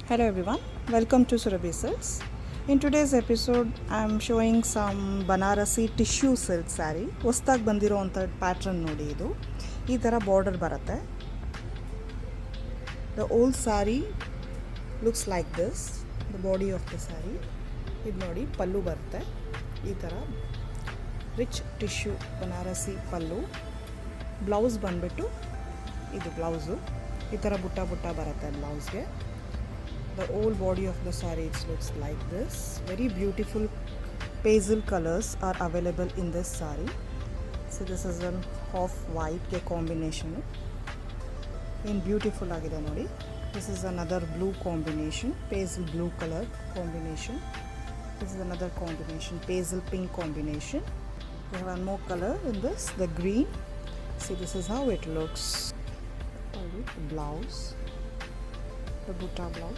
Hello everyone, welcome to Surabhi Silks. In today's episode, I am showing some Banarasi tissue silk saree. ಹೊಸ್ದಾಗಿ ಬಂದಿರೋ ಅಂಥ pattern ನೋಡಿ ಇದು. ಈ ಥರ ಬಾರ್ಡರ್ ಬರುತ್ತೆ. The old saree looks like this. The body of the saree. ಇದು ನೋಡಿ ಪಲ್ಲು ಬರುತ್ತೆ. ಈ ಥರ ರಿಚ್ ಟಿಶ್ಯೂ ಬನಾರಸಿ ಪಲ್ಲು. ಬ್ಲೌಸ್ ಬಂದ್ಬಿಟ್ಟು ಇದು ಬ್ಲೌಸು. ಈ ಥರ ಬುಟ್ಟ ಬುಟ್ಟ ಬರುತ್ತೆ ಬ್ಲೌಸ್ಗೆ. The whole body of the saree looks like this. Very beautiful pastel colors are available in this saree. So this is an off white combination. In beautiful agide nodi. This is another blue combination, pastel blue color combination. This is another combination, pastel pink combination. We have one more color in this, the green. See, this is how it looks. Blouse, the butta blouse.